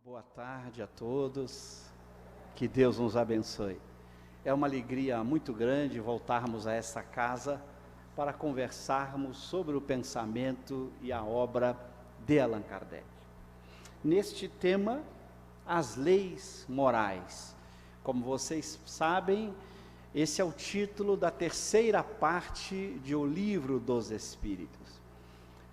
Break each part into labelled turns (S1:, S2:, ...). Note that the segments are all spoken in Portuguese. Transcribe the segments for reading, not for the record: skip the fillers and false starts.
S1: Boa tarde a todos, que Deus nos abençoe. É uma alegria muito grande voltarmos a essa casa para conversarmos sobre o pensamento e a obra de Allan Kardec. Neste tema, as leis morais. Como vocês sabem, esse é o título da terceira parte de O Livro dos Espíritos.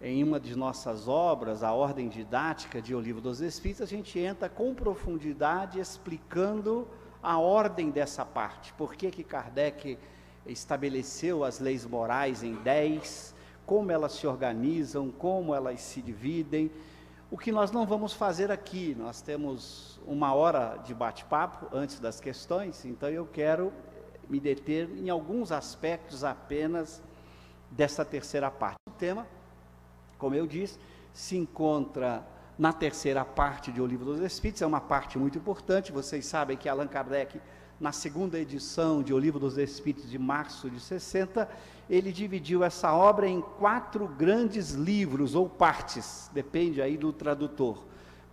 S1: Em uma de nossas obras, a Ordem Didática de O Livro dos Espíritos, a gente entra com profundidade explicando a ordem dessa parte. Por que Kardec estabeleceu as leis morais em 10, como elas se organizam, como elas se dividem. O que nós não vamos fazer aqui, nós temos uma hora de bate-papo antes das questões, então eu quero me deter em alguns aspectos apenas dessa terceira parte. O tema, como eu disse, se encontra na terceira parte de O Livro dos Espíritos, é uma parte muito importante. Vocês sabem que Allan Kardec, na segunda edição de O Livro dos Espíritos, de março de 60, ele dividiu essa obra em 4 grandes livros, ou partes, depende aí do tradutor.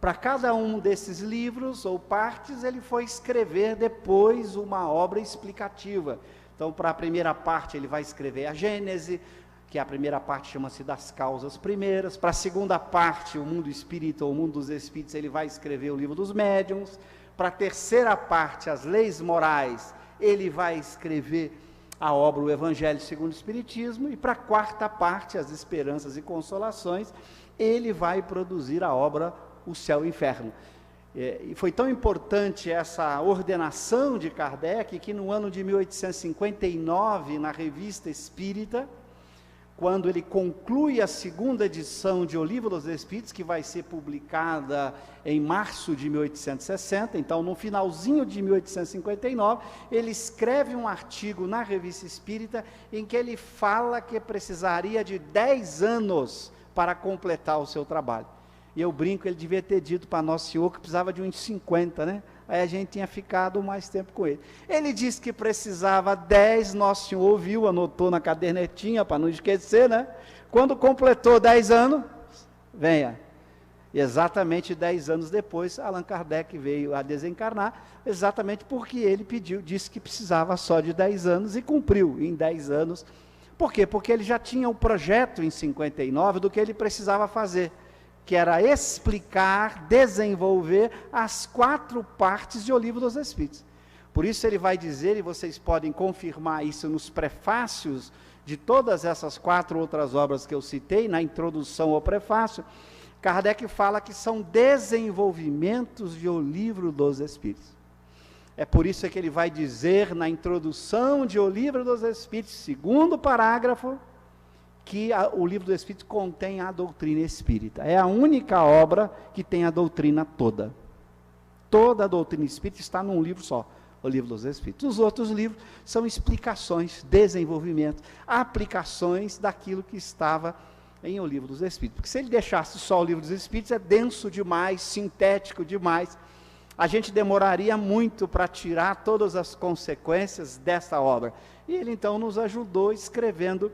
S1: Para cada um desses livros, ou partes, ele foi escrever depois uma obra explicativa. Então, para a primeira parte, ele vai escrever a Gênese, que a primeira parte chama-se das causas primeiras. Para a segunda parte, o mundo espírita, ou o mundo dos espíritos, ele vai escrever o livro dos médiuns. Para a terceira parte, as leis morais, ele vai escrever a obra O Evangelho segundo o Espiritismo. E para a quarta parte, as esperanças e consolações, ele vai produzir a obra O Céu e o Inferno. E foi tão importante essa ordenação de Kardec, que no ano de 1859, na Revista Espírita, quando ele conclui a segunda edição de O Livro dos Espíritos, que vai ser publicada em março de 1860, então no finalzinho de 1859, ele escreve um artigo na Revista Espírita, em que ele fala que precisaria de 10 anos para completar o seu trabalho. E eu brinco, ele devia ter dito para Nosso Senhor que precisava de uns 50, né? Aí a gente tinha ficado mais tempo com ele. Ele disse que precisava 10, Nosso Senhor ouviu, anotou na cadernetinha para não esquecer, né? Quando completou 10 anos, venha. E exatamente 10 anos depois, Allan Kardec veio a desencarnar, exatamente porque ele disse que precisava só de 10 anos e cumpriu em 10 anos. Por quê? Porque ele já tinha o projeto em 59 do que ele precisava fazer, que era explicar, desenvolver as 4 partes de O Livro dos Espíritos. Por isso ele vai dizer, e vocês podem confirmar isso nos prefácios de todas essas 4 outras obras que eu citei, na introdução ao prefácio, Kardec fala que são desenvolvimentos de O Livro dos Espíritos. É por isso que ele vai dizer na introdução de O Livro dos Espíritos, segundo parágrafo, que o Livro dos Espíritos contém a doutrina espírita. É a única obra que tem a doutrina toda. Toda a doutrina espírita está num livro só, O Livro dos Espíritos. Os outros livros são explicações, desenvolvimento, aplicações daquilo que estava em O Livro dos Espíritos. Porque se ele deixasse só O Livro dos Espíritos, é denso demais, sintético demais. A gente demoraria muito para tirar todas as consequências dessa obra. E ele então nos ajudou escrevendo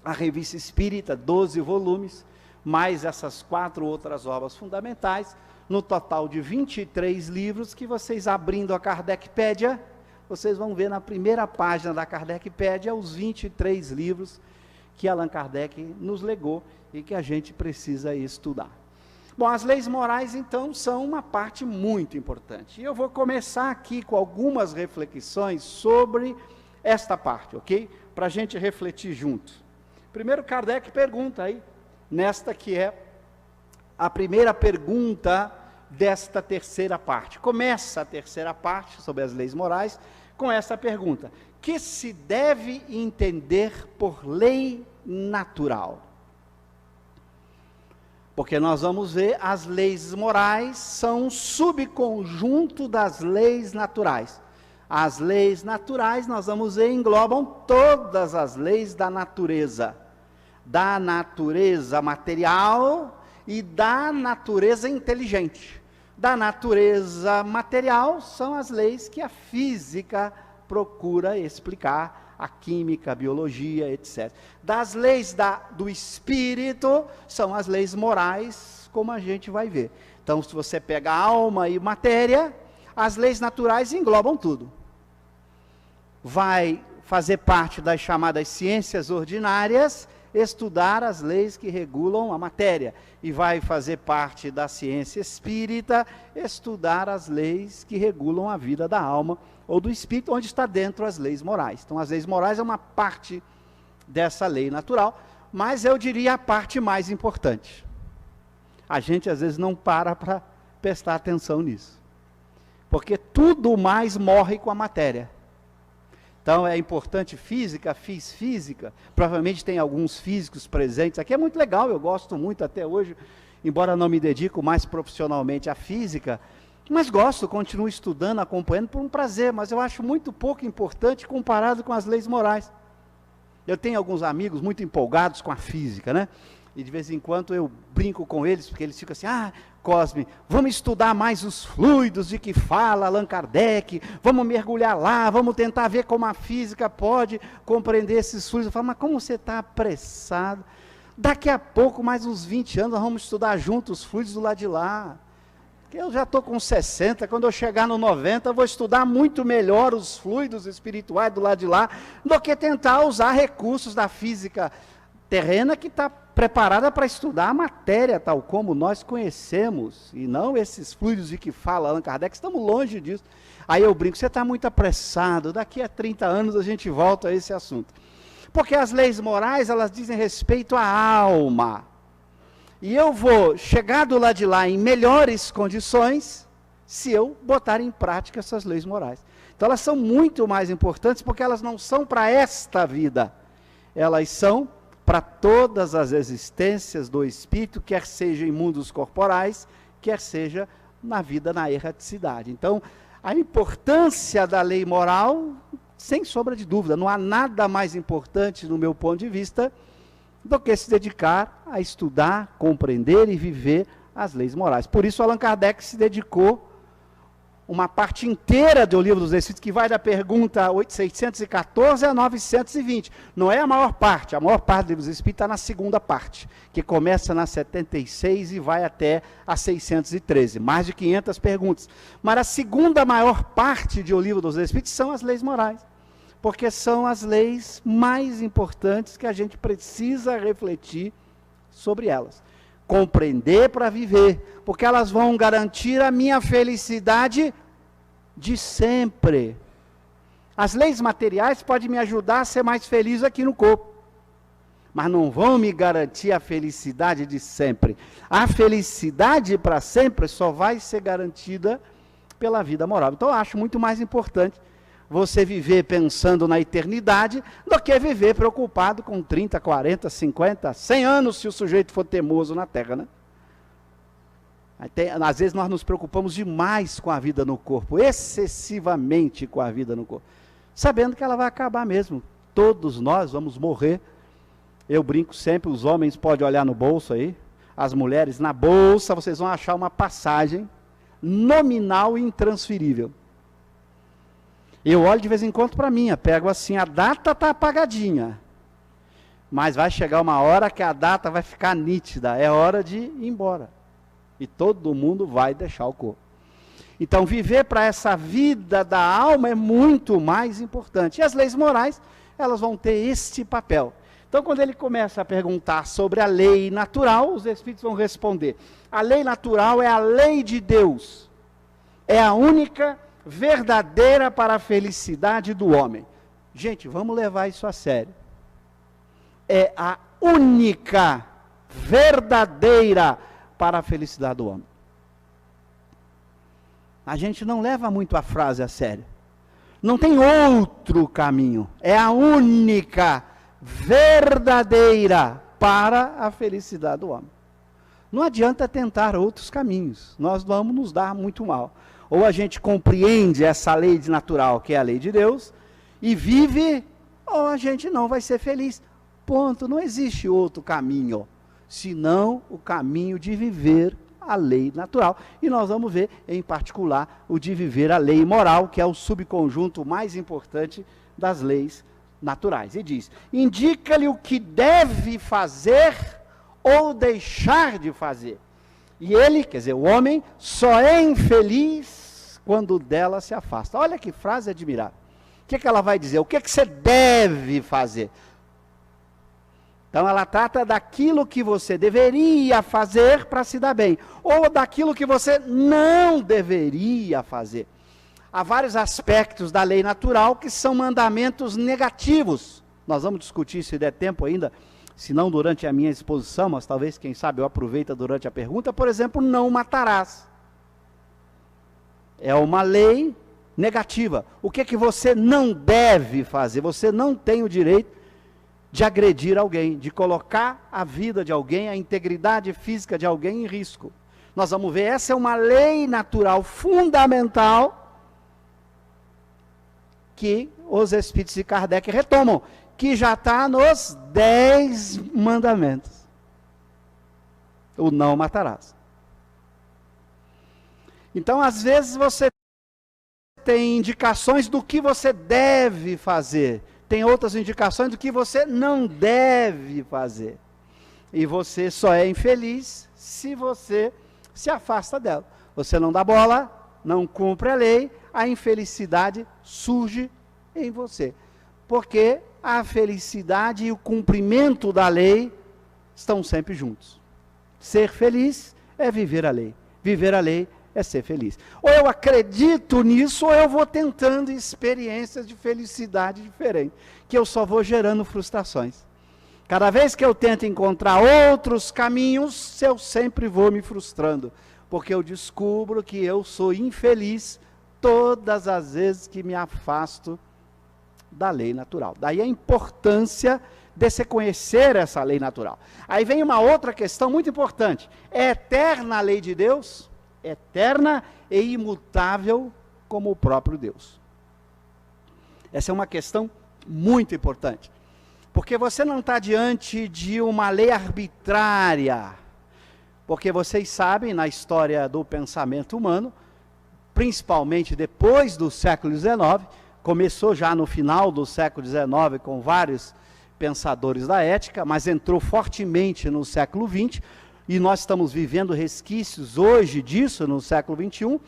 S1: a Revista Espírita, 12 volumes, mais essas 4 outras obras fundamentais, no total de 23 livros, que vocês abrindo a Kardecpédia, vocês vão ver na primeira página da Kardecpédia os 23 livros que Allan Kardec nos legou e que a gente precisa estudar. Bom, as leis morais, então, são uma parte muito importante. E eu vou começar aqui com algumas reflexões sobre esta parte, ok? Para a gente refletir juntos. Primeiro, Kardec pergunta aí, nesta que é a primeira pergunta desta terceira parte. Começa a terceira parte sobre as leis morais com essa pergunta: que se deve entender por lei natural? Porque nós vamos ver, as leis morais são um subconjunto das leis naturais. As leis naturais, nós vamos ver, englobam todas as leis da natureza material e da natureza inteligente. Da natureza material são as leis que a física procura explicar, a química, a biologia, etc. Das leis do espírito são as leis morais, como a gente vai ver. Então, se você pega alma e matéria, as leis naturais englobam tudo. Vai fazer parte das chamadas ciências ordinárias, estudar as leis que regulam a matéria. E vai fazer parte da ciência espírita, estudar as leis que regulam a vida da alma ou do espírito, onde está dentro as leis morais. Então, as leis morais é uma parte dessa lei natural, mas eu diria a parte mais importante. A gente às vezes não para prestar atenção nisso, porque tudo mais morre com a matéria. Então é importante física, fiz física, provavelmente tem alguns físicos presentes aqui, é muito legal, eu gosto muito até hoje, embora não me dedico mais profissionalmente à física, mas gosto, continuo estudando, acompanhando por um prazer, mas eu acho muito pouco importante comparado com as leis morais. Eu tenho alguns amigos muito empolgados com a física, né? E de vez em quando eu brinco com eles, porque eles ficam assim, Cosme, vamos estudar mais os fluidos de que fala Allan Kardec, vamos mergulhar lá, vamos tentar ver como a física pode compreender esses fluidos. Eu falo, mas como você está apressado? Daqui a pouco, mais uns 20 anos, nós vamos estudar juntos os fluidos do lado de lá. Eu já estou com 60, quando eu chegar no 90, eu vou estudar muito melhor os fluidos espirituais do lado de lá, do que tentar usar recursos da física terrena que está preparada para estudar a matéria tal como nós conhecemos, e não esses fluidos de que fala Allan Kardec, estamos longe disso. Aí eu brinco, você está muito apressado, daqui a 30 anos a gente volta a esse assunto. Porque as leis morais, elas dizem respeito à alma. E eu vou chegar do lado de lá em melhores condições, se eu botar em prática essas leis morais. Então elas são muito mais importantes, porque elas não são para esta vida, elas são para todas as existências do espírito, quer seja em mundos corporais, quer seja na vida na erraticidade. Então, a importância da lei moral, sem sombra de dúvida, não há nada mais importante, no meu ponto de vista, do que se dedicar a estudar, compreender e viver as leis morais. Por isso, Allan Kardec se dedicou uma parte inteira do Livro dos Espíritos, que vai da pergunta 614 a 920. Não é a maior parte do Livro dos Espíritos está na segunda parte, que começa na 76 e vai até a 613, mais de 500 perguntas. Mas a segunda maior parte do Livro dos Espíritos são as leis morais, porque são as leis mais importantes que a gente precisa refletir sobre elas. Compreender para viver, porque elas vão garantir a minha felicidade de sempre. As leis materiais podem me ajudar a ser mais feliz aqui no corpo, mas não vão me garantir a felicidade de sempre. A felicidade para sempre só vai ser garantida pela vida moral. Então eu acho muito mais importante você viver pensando na eternidade, do que viver preocupado com 30, 40, 50, 100 anos, se o sujeito for teimoso na Terra, né? Às vezes nós nos preocupamos demais com a vida no corpo, excessivamente com a vida no corpo, sabendo que ela vai acabar mesmo. Todos nós vamos morrer. Eu brinco sempre, os homens podem olhar no bolso aí, as mulheres na bolsa, vocês vão achar uma passagem nominal e intransferível. Eu olho de vez em quando para a minha, pego assim, a data está apagadinha, mas vai chegar uma hora que a data vai ficar nítida, é hora de ir embora, e todo mundo vai deixar o corpo. Então viver para essa vida da alma é muito mais importante, e as leis morais, elas vão ter este papel. Então quando ele começa a perguntar sobre a lei natural, os espíritos vão responder, a lei natural é a lei de Deus, é a única verdadeira para a felicidade do homem. Gente, vamos levar isso a sério. É a única verdadeira para a felicidade do homem. A gente não leva muito a frase a sério. Não tem outro caminho. É a única verdadeira para a felicidade do homem. Não adianta tentar outros caminhos. Nós vamos nos dar muito mal. Ou a gente compreende essa lei natural, que é a lei de Deus, e vive, ou a gente não vai ser feliz. Ponto. Não existe outro caminho, senão o caminho de viver a lei natural. E nós vamos ver, em particular, o de viver a lei moral, que é o subconjunto mais importante das leis naturais. E diz, indica-lhe o que deve fazer ou deixar de fazer. E ele, quer dizer, o homem, só é infeliz quando dela se afasta. Olha que frase admirável. O que ela vai dizer? O que você deve fazer? Então ela trata daquilo que você deveria fazer para se dar bem, ou daquilo que você não deveria fazer. Há vários aspectos da lei natural que são mandamentos negativos. Nós vamos discutir, se der tempo ainda, se não durante a minha exposição, mas talvez, quem sabe, eu aproveite durante a pergunta. Por exemplo, não matarás. É uma lei negativa. O que é que você não deve fazer? Você não tem o direito de agredir alguém, de colocar a vida de alguém, a integridade física de alguém em risco. Nós vamos ver, essa é uma lei natural fundamental que os espíritos de Kardec retomam, que já está nos 10 mandamentos. O não matarás. Então, às vezes, você tem indicações do que você deve fazer, tem outras indicações do que você não deve fazer. E você só é infeliz se você se afasta dela. Você não dá bola, não cumpre a lei, a infelicidade surge em você. Porque a felicidade e o cumprimento da lei estão sempre juntos. Ser feliz é viver a lei. Viver a lei é ser feliz. Ou eu acredito nisso, ou eu vou tentando experiências de felicidade diferentes, que eu só vou gerando frustrações. Cada vez que eu tento encontrar outros caminhos, eu sempre vou me frustrando, porque eu descubro que eu sou infeliz todas as vezes que me afasto da lei natural. Daí a importância de se conhecer essa lei natural. Aí vem uma outra questão muito importante. É eterna a lei de Deus? Eterna e imutável como o próprio Deus. Essa é uma questão muito importante, porque você não está diante de uma lei arbitrária, porque vocês sabem, na história do pensamento humano, principalmente depois do século XIX, começou já no final do século XIX com vários pensadores da ética, mas entrou fortemente no século XX, e nós estamos vivendo resquícios hoje disso, no século XXI,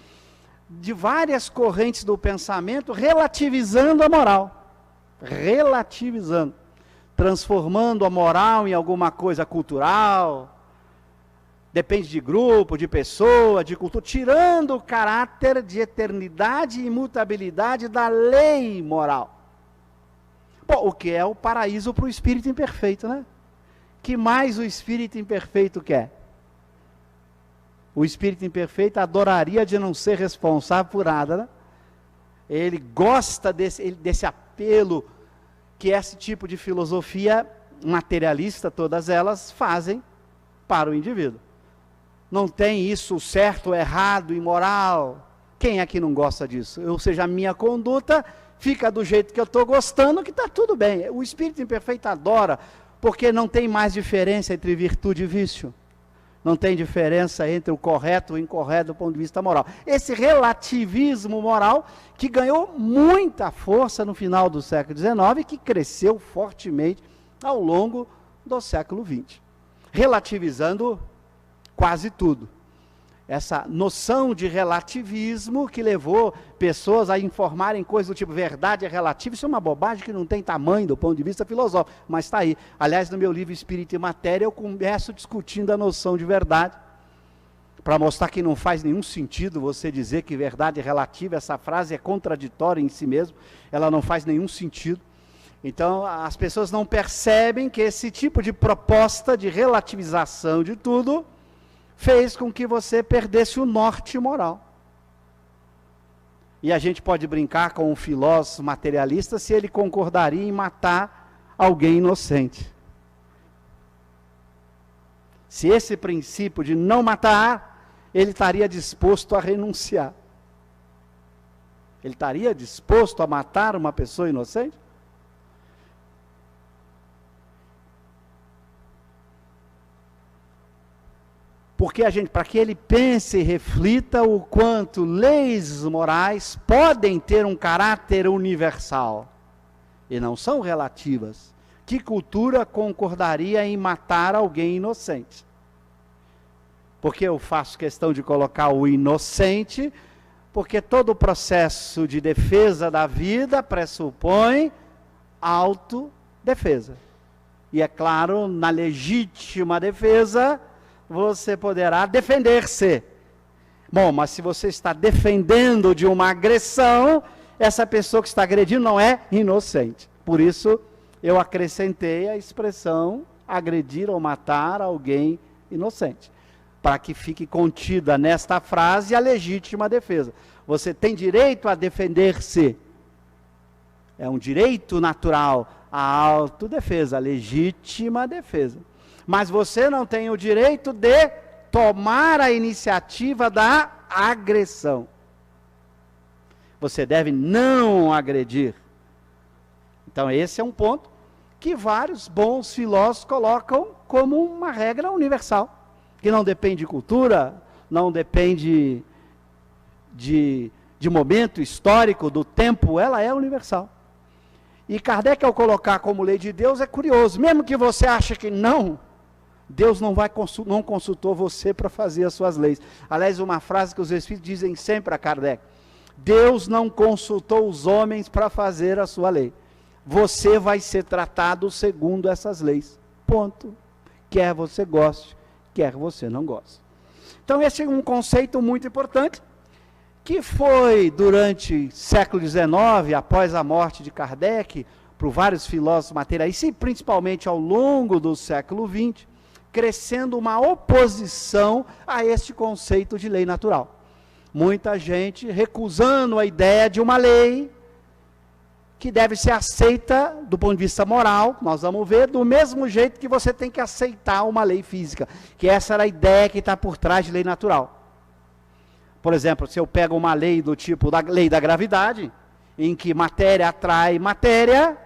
S1: de várias correntes do pensamento relativizando a moral. Relativizando. Transformando a moral em alguma coisa cultural, depende de grupo, de pessoa, de cultura, tirando o caráter de eternidade e imutabilidade da lei moral. Bom, o que é o paraíso para o espírito imperfeito, né? Que mais o espírito imperfeito quer? O espírito imperfeito adoraria de não ser responsável por nada, né? Ele gosta desse apelo que esse tipo de filosofia materialista, todas elas, fazem para o indivíduo. Não tem isso certo, errado, imoral. Quem é que não gosta disso? Ou seja, a minha conduta fica do jeito que eu estou gostando, que está tudo bem. O espírito imperfeito adora, porque não tem mais diferença entre virtude e vício. Não tem diferença entre o correto e o incorreto do ponto de vista moral. Esse relativismo moral que ganhou muita força no final do século XIX e que cresceu fortemente ao longo do século XX. Relativizando quase tudo. Essa noção de relativismo que levou pessoas a informarem coisas do tipo, verdade é relativa, isso é uma bobagem que não tem tamanho do ponto de vista filosófico, mas está aí. Aliás, no meu livro Espírito e Matéria, eu começo discutindo a noção de verdade, para mostrar que não faz nenhum sentido você dizer que verdade é relativa, essa frase é contraditória em si mesmo, ela não faz nenhum sentido. Então, as pessoas não percebem que esse tipo de proposta de relativização de tudo fez com que você perdesse o norte moral. E a gente pode brincar com um filósofo materialista se ele concordaria em matar alguém inocente. Se esse princípio de não matar, ele estaria disposto a renunciar. Ele estaria disposto a matar uma pessoa inocente? Porque para que ele pense e reflita o quanto leis morais podem ter um caráter universal e não são relativas. Que cultura concordaria em matar alguém inocente? Por que eu faço questão de colocar o inocente? Porque todo o processo de defesa da vida pressupõe autodefesa. E é claro, na legítima defesa, você poderá defender-se. Bom, mas se você está defendendo de uma agressão, essa pessoa que está agredindo não é inocente. Por isso, eu acrescentei a expressão agredir ou matar alguém inocente, para que fique contida nesta frase a legítima defesa. Você tem direito a defender-se. É um direito natural, a autodefesa, a legítima defesa. Mas você não tem o direito de tomar a iniciativa da agressão. Você deve não agredir. Então esse é um ponto que vários bons filósofos colocam como uma regra universal, que não depende de cultura, não depende de momento histórico, do tempo, ela é universal. E Kardec, ao colocar como lei de Deus, é curioso, mesmo que você ache que não, Deus não consultou você para fazer as suas leis. Aliás, uma frase que os Espíritos dizem sempre a Kardec: Deus não consultou os homens para fazer a sua lei. Você vai ser tratado segundo essas leis. Ponto. Quer você goste, quer você não goste. Então esse é um conceito muito importante, que foi durante século XIX, após a morte de Kardec, por vários filósofos materialistas, e principalmente ao longo do século XX, crescendo uma oposição a este conceito de lei natural. Muita gente recusando a ideia de uma lei que deve ser aceita do ponto de vista moral, nós vamos ver, do mesmo jeito que você tem que aceitar uma lei física, que essa era a ideia que está por trás de lei natural. Por exemplo, se eu pego uma lei do tipo da lei da gravidade, em que matéria atrai matéria,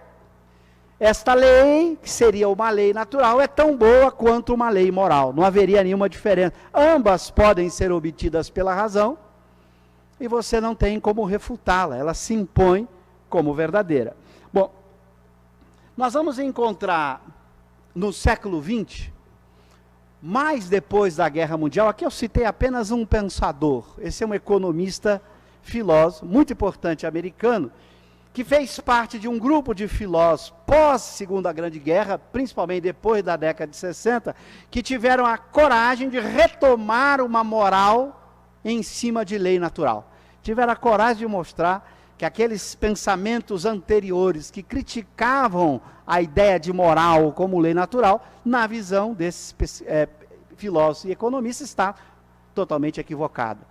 S1: esta lei, que seria uma lei natural, é tão boa quanto uma lei moral, não haveria nenhuma diferença. Ambas podem ser obtidas pela razão, e você não tem como refutá-la, ela se impõe como verdadeira. Bom, nós vamos encontrar no século XX, mais depois da Guerra Mundial, aqui eu citei apenas um pensador, esse é um economista, filósofo, muito importante americano, que fez parte de um grupo de filósofos pós-Segunda Grande Guerra, principalmente depois da década de 60, que tiveram a coragem de retomar uma moral em cima de lei natural. Tiveram a coragem de mostrar que aqueles pensamentos anteriores que criticavam a ideia de moral como lei natural, na visão desses filósofos e economistas, está totalmente equivocado.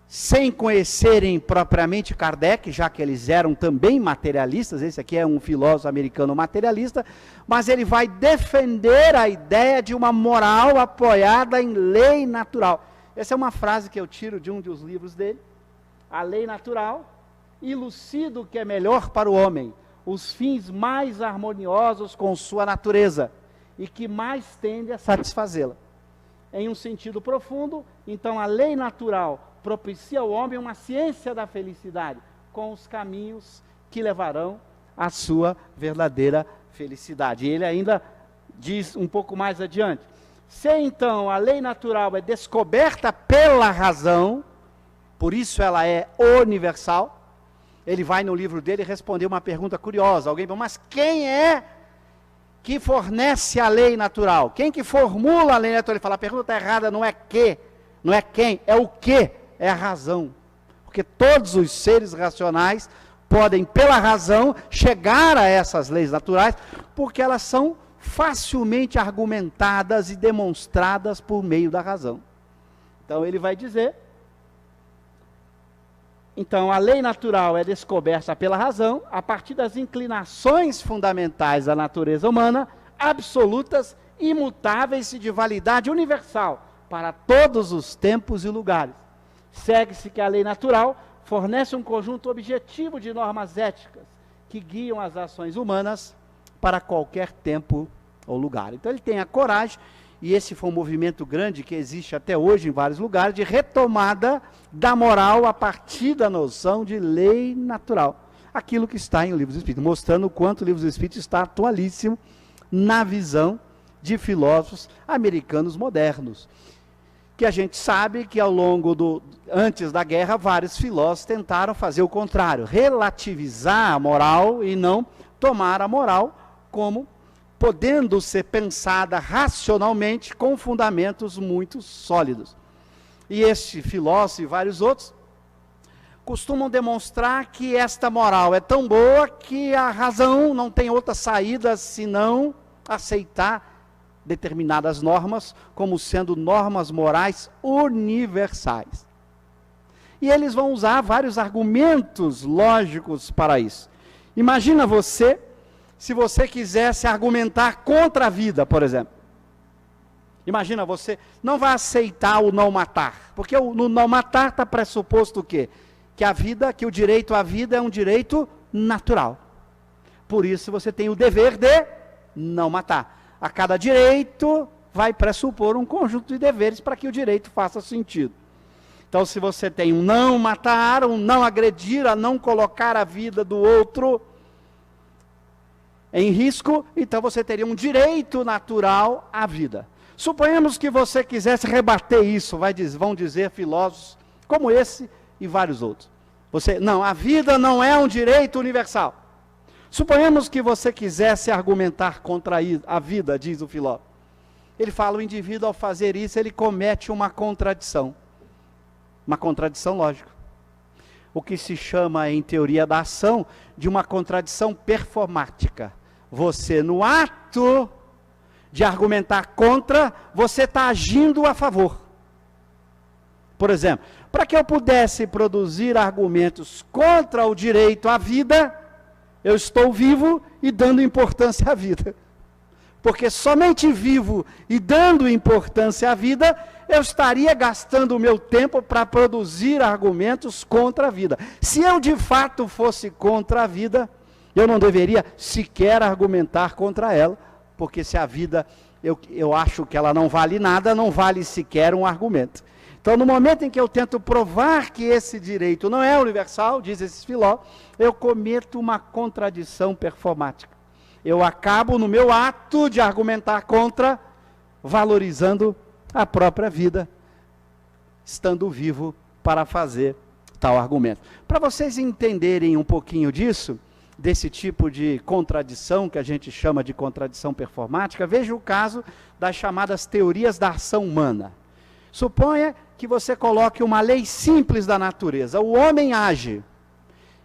S1: Sem conhecerem propriamente Kardec, já que eles eram também materialistas, esse aqui é um filósofo americano materialista, mas ele vai defender a ideia de uma moral apoiada em lei natural. Essa é uma frase que eu tiro de um dos livros dele. A lei natural elucida o que é melhor para o homem, os fins mais harmoniosos com sua natureza, e que mais tende a satisfazê-la. Em um sentido profundo, então a lei natural propicia ao homem uma ciência da felicidade, com os caminhos que levarão à sua verdadeira felicidade. E ele ainda diz um pouco mais adiante: se então a lei natural é descoberta pela razão, por isso ela é universal. Ele vai no livro dele responder uma pergunta curiosa. Alguém pergunta: mas quem é que fornece a lei natural? Quem que formula a lei natural? Ele fala: a pergunta errada não é que, não é quem, é o que, é a razão. Porque todos os seres racionais podem, pela razão, chegar a essas leis naturais, porque elas são facilmente argumentadas e demonstradas por meio da razão. Então ele vai dizer: então a lei natural é descoberta pela razão, a partir das inclinações fundamentais da natureza humana, absolutas, imutáveis e de validade universal, para todos os tempos e lugares. Segue-se que a lei natural fornece um conjunto objetivo de normas éticas, que guiam as ações humanas para qualquer tempo ou lugar. Então ele tem a coragem, e esse foi um movimento grande que existe até hoje em vários lugares, de retomada da moral a partir da noção de lei natural. Aquilo que está em O Livro dos Espíritos, mostrando o quanto o Livro dos Espíritos está atualíssimo na visão de filósofos americanos modernos. que a gente sabe que antes da guerra, vários filósofos tentaram fazer o contrário, relativizar a moral e não tomar a moral como podendo ser pensada racionalmente com fundamentos muito sólidos. E este filósofo e vários outros costumam demonstrar que esta moral é tão boa que a razão não tem outra saída senão aceitar determinadas normas como sendo normas morais universais. E eles vão usar vários argumentos lógicos para isso. Imagina você, se você quisesse argumentar contra a vida, por exemplo. Imagina você, não vai aceitar o não matar, porque no não matar está pressuposto o quê? Que o direito à vida é um direito natural. Por isso você tem o dever de não matar. A cada direito vai pressupor um conjunto de deveres para que o direito faça sentido. Então, se você tem um não matar, um não agredir, a não colocar a vida do outro em risco, então você teria um direito natural à vida. Suponhamos que você quisesse rebater isso, vão dizer filósofos como esse e vários outros. A vida não é um direito universal. Suponhamos que você quisesse argumentar contra a vida, diz o filósofo. Ele fala, o indivíduo ao fazer isso, ele comete uma contradição lógica. O que se chama em teoria da ação de uma contradição performática. Você, no ato de argumentar contra, você está agindo a favor. Por exemplo, para que eu pudesse produzir argumentos contra o direito à vida, eu estou vivo e dando importância à vida. Porque somente vivo e dando importância à vida, eu estaria gastando o meu tempo para produzir argumentos contra a vida. Se eu de fato fosse contra a vida, eu não deveria sequer argumentar contra ela, porque se a vida, eu acho que ela não vale nada, não vale sequer um argumento. Então, no momento em que eu tento provar que esse direito não é universal, diz esses filósofos, eu cometo uma contradição performática. Eu acabo, no meu ato de argumentar contra, valorizando a própria vida, estando vivo para fazer tal argumento. Para vocês entenderem um pouquinho disso, desse tipo de contradição, que a gente chama de contradição performática, veja o caso das chamadas teorias da ação humana. Suponha que você coloque uma lei simples da natureza. O homem age.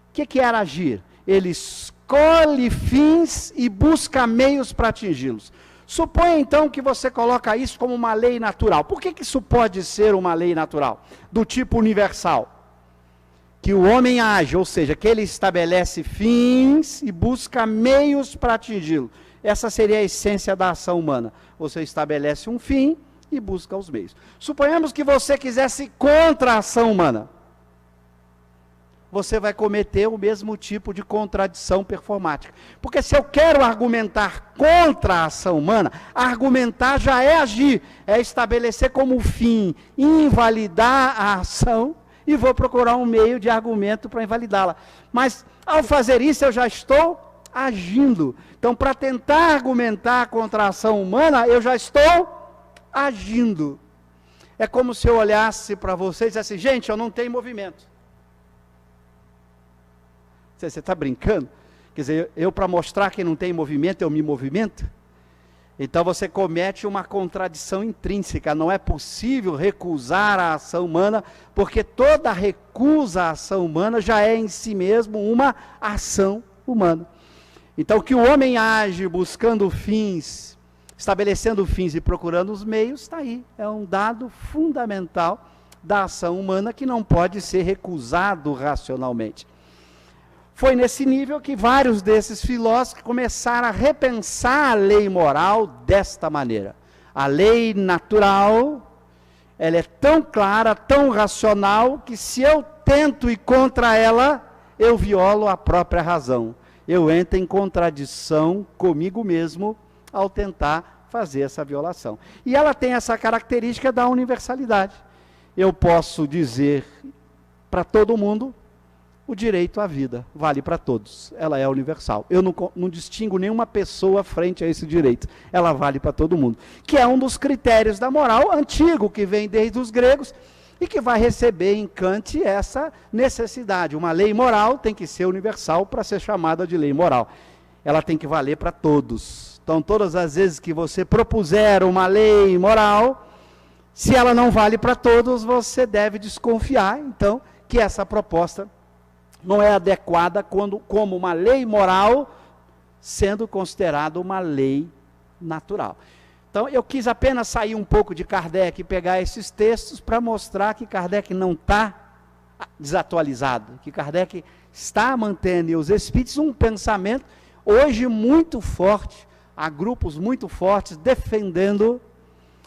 S1: O que era agir? Ele escolhe fins e busca meios para atingi-los. Suponha então que você coloca isso como uma lei natural. Por que isso pode ser uma lei natural? Do tipo universal. Que o homem age, ou seja, que ele estabelece fins e busca meios para atingi-lo. Essa seria a essência da ação humana. Você estabelece um fim e busca os meios. Suponhamos que você quisesse contra a ação humana. Você vai cometer o mesmo tipo de contradição performática. Porque se eu quero argumentar contra a ação humana, argumentar já é agir, é estabelecer como fim, invalidar a ação, e vou procurar um meio de argumento para invalidá-la. Mas, ao fazer isso, eu já estou agindo. Então, para tentar argumentar contra a ação humana, eu já estou agindo. É como se eu olhasse para vocês e dissesse, gente, eu não tenho movimento. Você está brincando? Quer dizer, eu para mostrar que não tem movimento, eu me movimento? Então você comete uma contradição intrínseca. Não é possível recusar a ação humana, porque toda recusa à ação humana já é em si mesmo uma ação humana. Então que o homem age buscando fins, estabelecendo fins e procurando os meios, está aí. É um dado fundamental da ação humana que não pode ser recusado racionalmente. Foi nesse nível que vários desses filósofos começaram a repensar a lei moral desta maneira. A lei natural, ela é tão clara, tão racional, que se eu tento ir contra ela, eu violo a própria razão. Eu entro em contradição comigo mesmo ao tentar fazer essa violação. E ela tem essa característica da universalidade. Eu posso dizer para todo mundo, o direito à vida vale para todos, ela é universal. Eu não distingo nenhuma pessoa frente a esse direito, ela vale para todo mundo. Que é um dos critérios da moral antigo, que vem desde os gregos, e que vai receber em Kant essa necessidade. Uma lei moral tem que ser universal para ser chamada de lei moral. Ela tem que valer para todos. Então, todas as vezes que você propuser uma lei moral, se ela não vale para todos, você deve desconfiar, então, que essa proposta não é adequada como uma lei moral, sendo considerada uma lei natural. Então, eu quis apenas sair um pouco de Kardec e pegar esses textos para mostrar que Kardec não está desatualizado, que Kardec está mantendo, e os espíritos, um pensamento hoje muito forte, há grupos muito fortes defendendo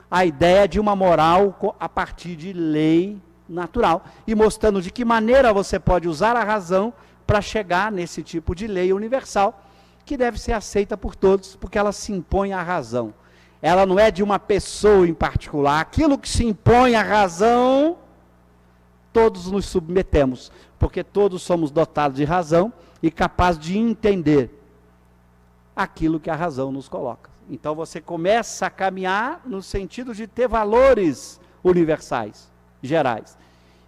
S1: a ideia de uma moral a partir de lei natural, e mostrando de que maneira você pode usar a razão para chegar nesse tipo de lei universal, que deve ser aceita por todos, porque ela se impõe à razão. Ela não é de uma pessoa em particular. Aquilo que se impõe à razão, todos nos submetemos, porque todos somos dotados de razão e capazes de entender aquilo que a razão nos coloca. Então você começa a caminhar no sentido de ter valores universais, gerais,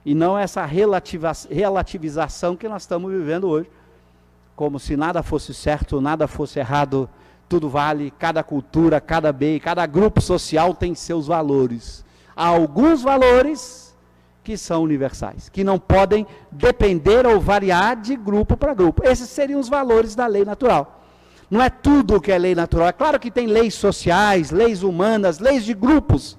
S1: e não essa relativização que nós estamos vivendo hoje, como se nada fosse certo, nada fosse errado, tudo vale, cada cultura, cada bem, cada grupo social tem seus valores. Há alguns valores que são universais, que não podem depender ou variar de grupo para grupo. Esses seriam os valores da lei natural. Não é tudo que é lei natural. É claro que tem leis sociais, leis humanas, leis de grupos.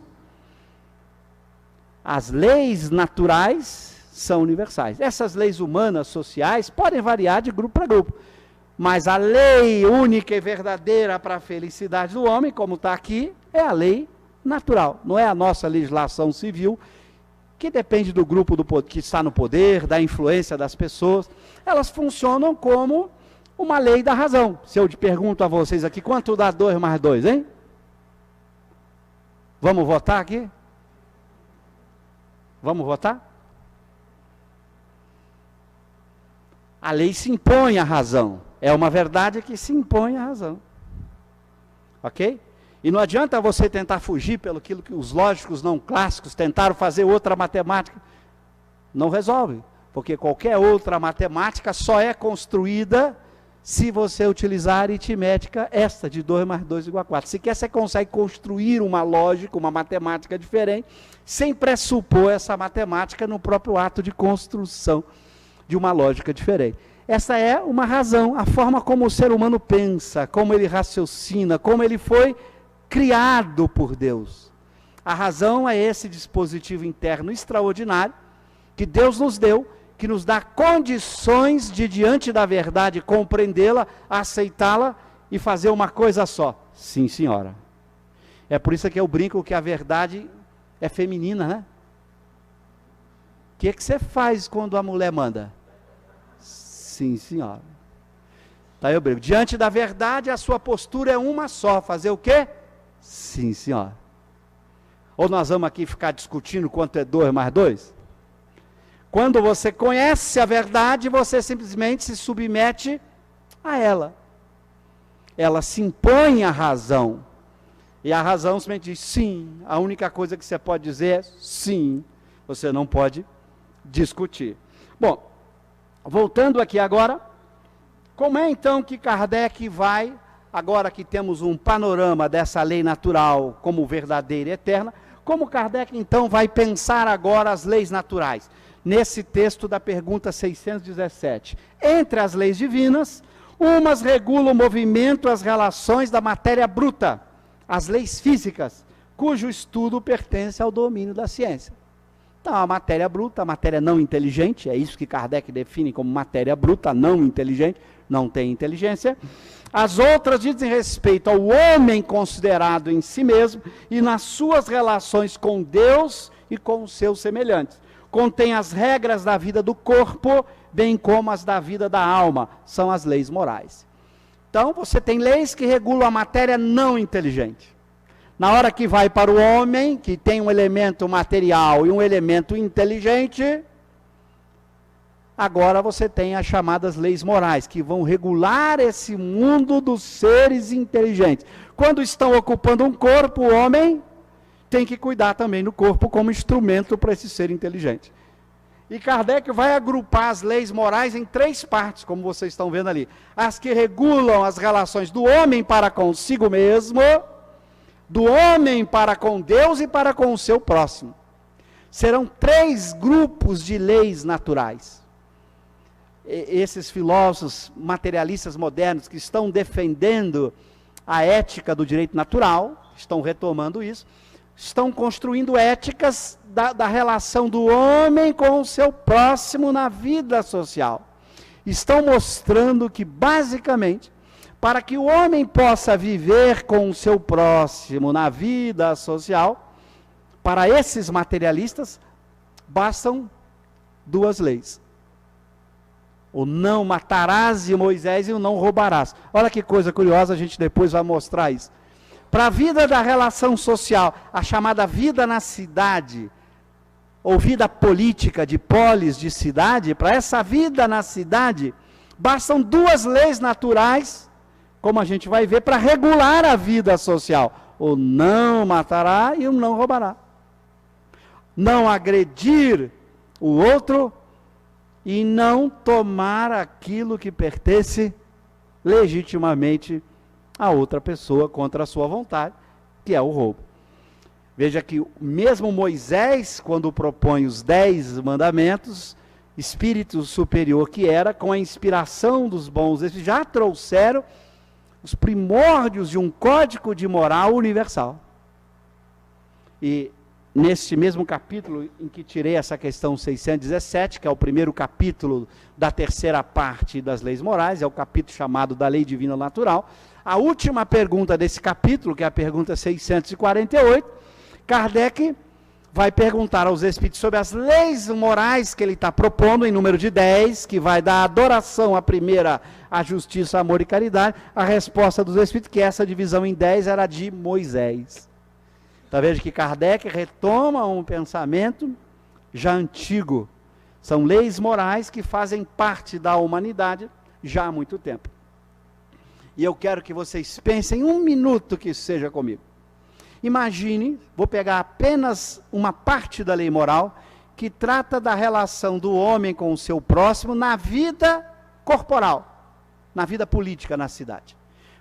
S1: As leis naturais são universais. Essas leis humanas, sociais, podem variar de grupo para grupo. Mas a lei única e verdadeira para a felicidade do homem, como está aqui, é a lei natural. Não é a nossa legislação civil, que depende do grupo que está no poder, da influência das pessoas. Elas funcionam como uma lei da razão. Se eu te pergunto a vocês aqui, quanto dá 2 mais 2, hein? Vamos votar aqui? Vamos votar? A lei se impõe à razão. É uma verdade que se impõe à razão. Ok? E não adianta você tentar fugir pelo que os lógicos não clássicos tentaram fazer outra matemática. Não resolve. Porque qualquer outra matemática só é construída se você utilizar a aritmética esta de 2 mais 2 igual a 4. Sequer você consegue construir uma lógica, uma matemática diferente, sem pressupor essa matemática no próprio ato de construção de uma lógica diferente. Essa é uma razão, a forma como o ser humano pensa, como ele raciocina, como ele foi criado por Deus. A razão é esse dispositivo interno extraordinário que Deus nos deu, que nos dá condições de, diante da verdade, compreendê-la, aceitá-la e fazer uma coisa só. Sim, senhora. É por isso que eu brinco que a verdade é feminina, né? O que você faz quando a mulher manda? Sim, senhora. Tá, eu brinco. Diante da verdade, a sua postura é uma só. Fazer o quê? Sim, senhora. Ou nós vamos aqui ficar discutindo quanto é 2 mais 2? Quando você conhece a verdade, você simplesmente se submete a ela. Ela se impõe à razão. E a razão simplesmente diz sim. A única coisa que você pode dizer é sim. Você não pode discutir. Bom, voltando aqui agora, como é então que Kardec vai, agora que temos um panorama dessa lei natural como verdadeira e eterna, como Kardec então vai pensar agora as leis naturais? Nesse texto da pergunta 617. Entre as leis divinas, umas regulam o movimento, as relações da matéria bruta, as leis físicas, cujo estudo pertence ao domínio da ciência. Então, a matéria bruta, a matéria não inteligente, é isso que Kardec define como matéria bruta, não inteligente, não tem inteligência. As outras dizem respeito ao homem considerado em si mesmo e nas suas relações com Deus e com os seus semelhantes. Contém as regras da vida do corpo, bem como as da vida da alma, são as leis morais. Então, você tem leis que regulam a matéria não inteligente. Na hora que vai para o homem, que tem um elemento material e um elemento inteligente, agora você tem as chamadas leis morais, que vão regular esse mundo dos seres inteligentes. Quando estão ocupando um corpo, o homem tem que cuidar também do corpo como instrumento para esse ser inteligente. E Kardec vai agrupar as leis morais em 3 partes, como vocês estão vendo ali. As que regulam as relações do homem para consigo mesmo, do homem para com Deus e para com o seu próximo. Serão 3 grupos de leis naturais. Esses filósofos materialistas modernos que estão defendendo a ética do direito natural, estão retomando isso, estão construindo éticas da relação do homem com o seu próximo na vida social. Estão mostrando que, basicamente, para que o homem possa viver com o seu próximo na vida social, para esses materialistas, bastam 2 leis. O não matarás de Moisés e o não roubarás. Olha que coisa curiosa, a gente depois vai mostrar isso. Para a vida da relação social, a chamada vida na cidade, ou vida política de polis, de cidade, para essa vida na cidade, bastam 2 leis naturais, como a gente vai ver, para regular a vida social. O não matará e o não roubará. Não agredir o outro e não tomar aquilo que pertence legitimamente a outra pessoa contra a sua vontade, que é o roubo. Veja que mesmo Moisés, quando propõe os 10 mandamentos, espírito superior que era, com a inspiração dos bons espíritos, já trouxeram os primórdios de um código de moral universal. E neste mesmo capítulo em que tirei essa questão 617, que é o primeiro capítulo da 3ª parte das leis morais, é o capítulo chamado da lei divina natural, a última pergunta desse capítulo, que é a pergunta 648, Kardec vai perguntar aos espíritos sobre as leis morais que ele está propondo, em número de 10, que vai dar adoração à primeira, a justiça, amor e caridade. A resposta dos espíritos, que essa divisão em 10 era de Moisés. Então veja que Kardec retoma um pensamento já antigo. São leis morais que fazem parte da humanidade já há muito tempo. E eu quero que vocês pensem 1 minuto que isso seja comigo. Imagine, vou pegar apenas uma parte da lei moral, que trata da relação do homem com o seu próximo na vida corporal, na vida política na cidade.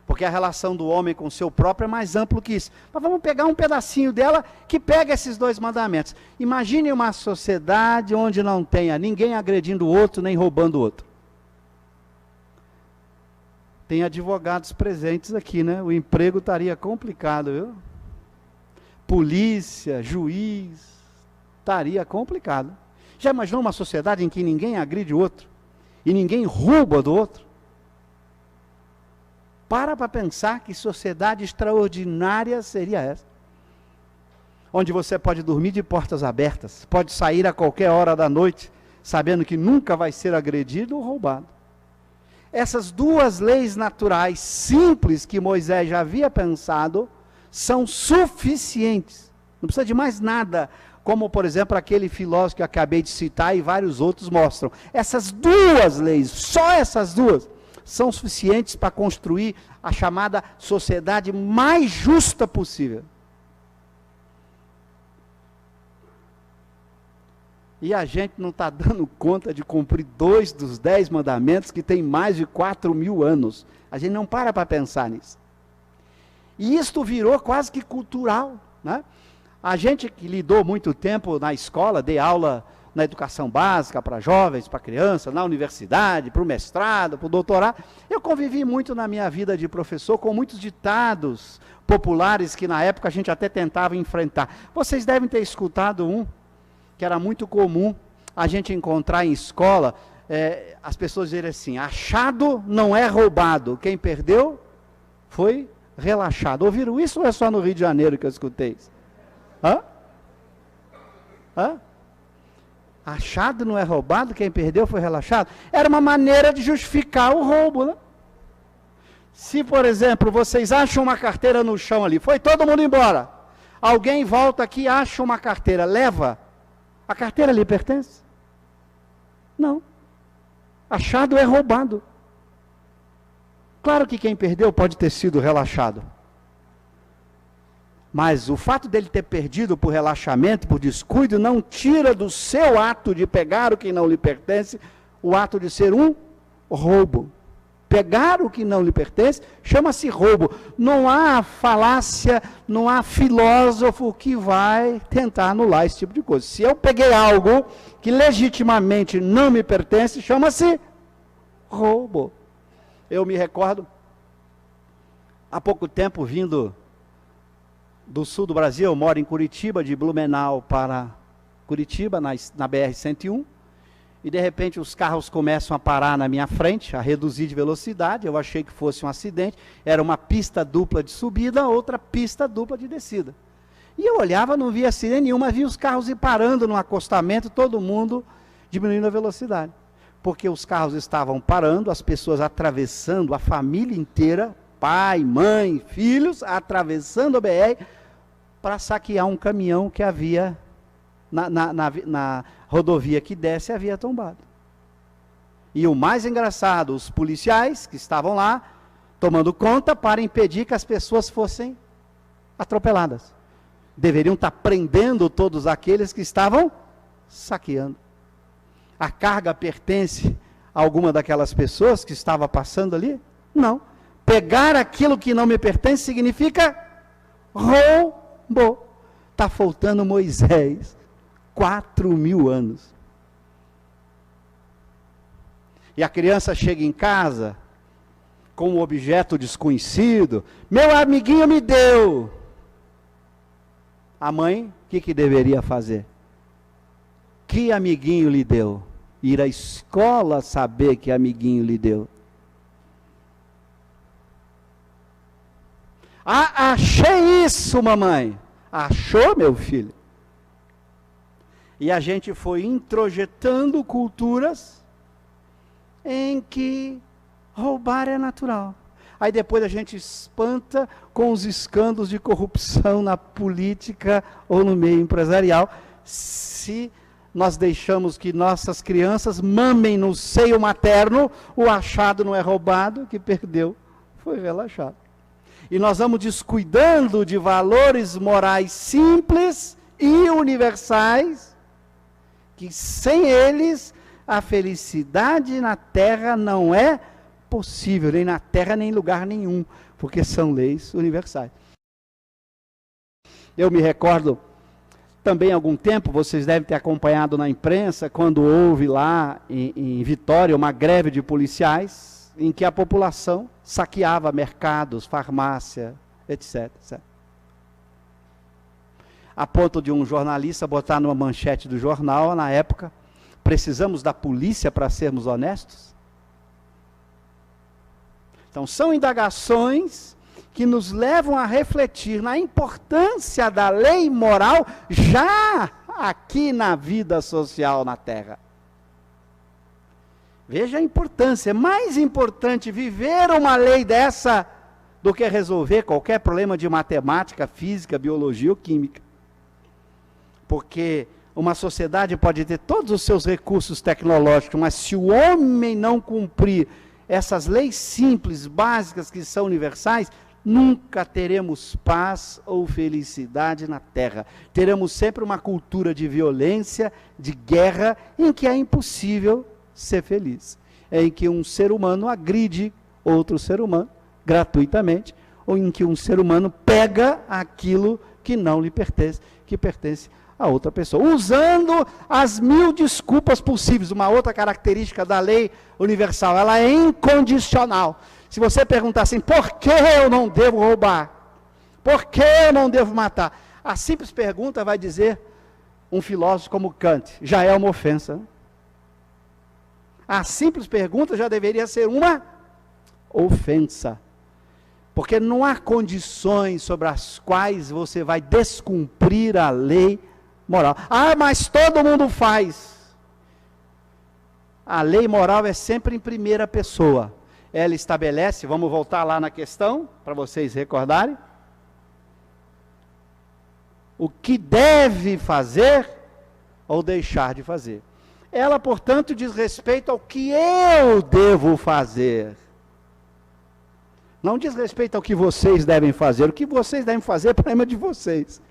S1: Porque a relação do homem com o seu próprio é mais amplo que isso. Mas vamos pegar um pedacinho dela que pega esses 2 mandamentos. Imagine uma sociedade onde não tenha ninguém agredindo o outro, nem roubando o outro. Tem advogados presentes aqui, né? O emprego estaria complicado, viu? Polícia, juiz, estaria complicado. Já imaginou uma sociedade em que ninguém agride o outro? E ninguém rouba do outro? Para pensar que sociedade extraordinária seria essa. Onde você pode dormir de portas abertas, pode sair a qualquer hora da noite, sabendo que nunca vai ser agredido ou roubado. Essas 2 leis naturais simples que Moisés já havia pensado, são suficientes, não precisa de mais nada, como por exemplo aquele filósofo que eu acabei de citar e vários outros mostram. Essas 2 leis, só essas 2, são suficientes para construir a chamada sociedade mais justa possível. E a gente não está dando conta de cumprir 2 dos 10 mandamentos que tem mais de 4.000 anos. A gente não para pensar nisso. E isto virou quase que cultural, né? A gente que lidou muito tempo na escola, dei aula na educação básica para jovens, para crianças, na universidade, para o mestrado, para o doutorado. Eu convivi muito na minha vida de professor com muitos ditados populares que na época a gente até tentava enfrentar. Vocês devem ter escutado um que era muito comum a gente encontrar em escola, as pessoas dizerem assim: achado não é roubado, quem perdeu foi relaxado. Ouviram isso ou é só no Rio de Janeiro que eu escutei isso? Achado não é roubado, quem perdeu foi relaxado. Era uma maneira de justificar o roubo, né? Se, por exemplo, vocês acham uma carteira no chão ali, foi todo mundo embora, alguém volta aqui e acha uma carteira, leva, a carteira lhe pertence? Não. Achado é roubado. Claro que quem perdeu pode ter sido relaxado. Mas o fato dele ter perdido por relaxamento, por descuido, não tira do seu ato de pegar o que não lhe pertence, o ato de ser um roubo. Pegar o que não lhe pertence, chama-se roubo. Não há falácia, não há filósofo que vai tentar anular esse tipo de coisa. Se eu peguei algo que legitimamente não me pertence, chama-se roubo. Eu me recordo, há pouco tempo, vindo do sul do Brasil, eu moro em Curitiba, de Blumenau para Curitiba, na BR-101, e de repente os carros começam a parar na minha frente, a reduzir de velocidade. Eu achei que fosse um acidente, era uma pista dupla de subida, outra pista dupla de descida. E eu olhava, não via acidente nenhum, mas via os carros ir parando no acostamento, todo mundo diminuindo a velocidade. Porque os carros estavam parando, as pessoas atravessando, a família inteira, pai, mãe, filhos, atravessando a BR, para saquear um caminhão que havia na rodovia que desce, havia tombado. E o mais engraçado, os policiais que estavam lá, tomando conta para impedir que as pessoas fossem atropeladas. Deveriam estar prendendo todos aqueles que estavam saqueando. A carga pertence a alguma daquelas pessoas que estava passando ali? Não. Pegar aquilo que não me pertence significa roubo. Está faltando Moisés, 4.000 anos. E a criança chega em casa com um objeto desconhecido. Meu amiguinho me deu. A mãe, o que deveria fazer? Que amiguinho lhe deu? Ir à escola saber que amiguinho lhe deu. Ah, achei isso, mamãe. Achou, meu filho? E a gente foi introjetando culturas em que roubar é natural. Aí depois a gente espanta com os escândalos de corrupção na política ou no meio empresarial, se nós deixamos que nossas crianças mamem no seio materno, o achado não é roubado, o que perdeu foi relaxado. E nós vamos descuidando de valores morais simples e universais, que sem eles a felicidade na terra não é possível, nem na terra nem em lugar nenhum, porque são leis universais. Eu me recordo também há algum tempo, vocês devem ter acompanhado na imprensa, quando houve lá em Vitória uma greve de policiais, em que a população saqueava mercados, farmácia, etc. A ponto de um jornalista botar numa manchete do jornal, na época, precisamos da polícia para sermos honestos? Então, são indagações que nos levam a refletir na importância da lei moral já aqui na vida social na Terra. Veja a importância, é mais importante viver uma lei dessa do que resolver qualquer problema de matemática, física, biologia ou química. Porque uma sociedade pode ter todos os seus recursos tecnológicos, mas se o homem não cumprir essas leis simples, básicas, que são universais, nunca teremos paz ou felicidade na Terra. Teremos sempre uma cultura de violência, de guerra, em que é impossível ser feliz. Em que um ser humano agride outro ser humano gratuitamente, ou em que um ser humano pega aquilo que não lhe pertence, que pertence a outra pessoa, usando as 1000 desculpas possíveis. Uma outra característica da lei universal, ela é incondicional. Se você perguntar assim, por que eu não devo roubar? Por que eu não devo matar? A simples pergunta vai dizer, um filósofo como Kant, já é uma ofensa. A simples pergunta já deveria ser uma ofensa. Porque não há condições sobre as quais você vai descumprir a lei moral. Ah, mas todo mundo faz. A lei moral é sempre em primeira pessoa. Ela estabelece, vamos voltar lá na questão, para vocês recordarem, o que deve fazer ou deixar de fazer. Ela, portanto, diz respeito ao que eu devo fazer. Não diz respeito ao que vocês devem fazer. O que vocês devem fazer é problema de vocês.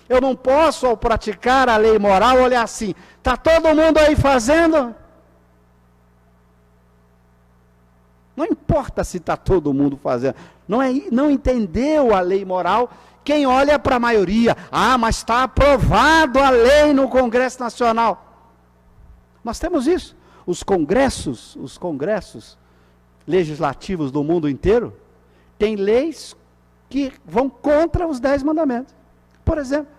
S1: Eu não posso, ao praticar a lei moral, olhar assim, está todo mundo aí fazendo? Não importa se está todo mundo fazendo. Não entendeu a lei moral quem olha para a maioria. Ah, mas está aprovado a lei no Congresso Nacional. Nós temos isso. Os congressos legislativos do mundo inteiro têm leis que vão contra os 10 mandamentos. Por exemplo,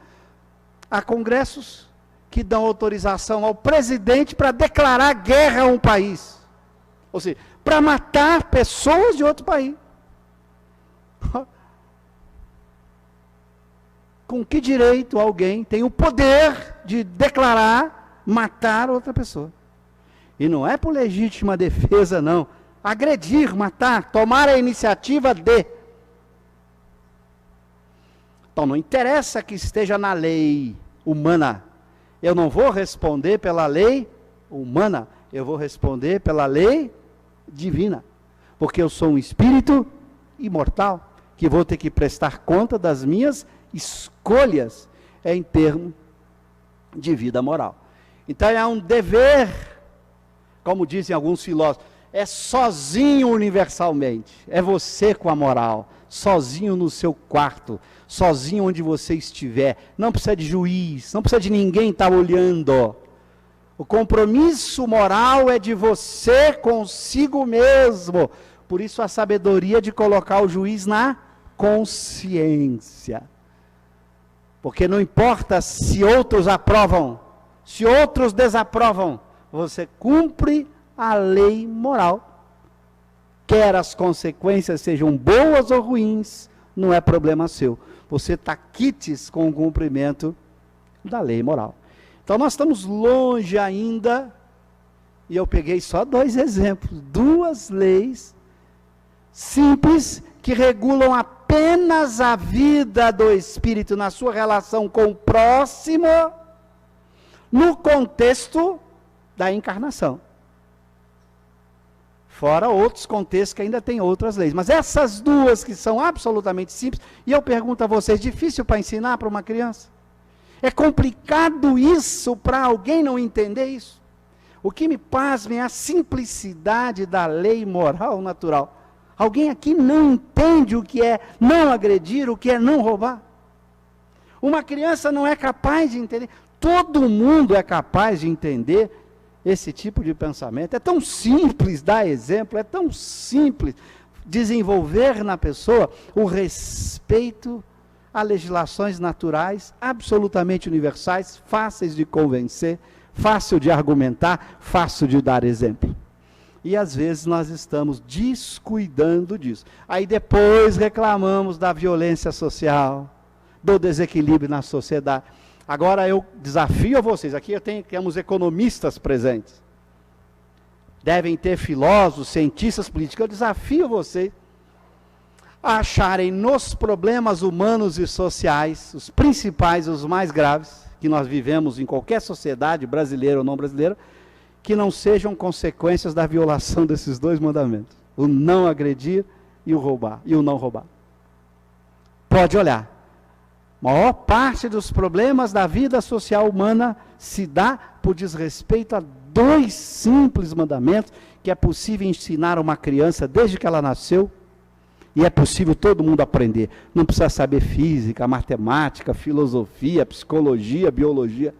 S1: há congressos que dão autorização ao presidente para declarar guerra a um país. Ou seja, para matar pessoas de outro país. Com que direito alguém tem o poder de declarar matar outra pessoa? E não é por legítima defesa, não. Agredir, matar, tomar a iniciativa de. Então, não interessa que esteja na lei humana. Eu não vou responder pela lei humana. Eu vou responder pela lei divina. Porque eu sou um espírito imortal, que vou ter que prestar conta das minhas escolhas em termos de vida moral. Então, é um dever, como dizem alguns filósofos, é sozinho universalmente. É você com a moral, sozinho no seu quarto, sozinho onde você estiver, não precisa de juiz, não precisa de ninguém estar olhando. O compromisso moral é de você consigo mesmo. Por isso a sabedoria de colocar o juiz na consciência. Porque não importa se outros aprovam, se outros desaprovam, você cumpre a lei moral. Quer as consequências sejam boas ou ruins, não é problema seu. Você está quites com o cumprimento da lei moral. Então nós estamos longe ainda, e eu peguei só 2 exemplos, 2 leis simples que regulam apenas a vida do espírito na sua relação com o próximo, no contexto da encarnação. Fora outros contextos que ainda tem outras leis. Mas essas 2 que são absolutamente simples, e eu pergunto a vocês, difícil para ensinar para uma criança? É complicado isso para alguém não entender isso? O que me pasma é a simplicidade da lei moral natural. Alguém aqui não entende o que é não agredir, o que é não roubar? Uma criança não é capaz de entender. Todo mundo é capaz de entender esse tipo de pensamento. É tão simples dar exemplo, é tão simples desenvolver na pessoa o respeito a legislações naturais, absolutamente universais, fáceis de convencer, fácil de argumentar, fácil de dar exemplo. E às vezes nós estamos descuidando disso. Aí depois reclamamos da violência social, do desequilíbrio na sociedade. Agora eu desafio a vocês, aqui temos economistas presentes, devem ter filósofos, cientistas políticos, eu desafio vocês a acharem nos problemas humanos e sociais, os principais, os mais graves, que nós vivemos em qualquer sociedade, brasileira ou não brasileira, que não sejam consequências da violação desses 2 mandamentos, o não agredir e o roubar, e o não roubar. Pode olhar. A maior parte dos problemas da vida social humana se dá por desrespeito a 2 simples mandamentos que é possível ensinar a uma criança desde que ela nasceu, e é possível todo mundo aprender. Não precisa saber física, matemática, filosofia, psicologia, biologia.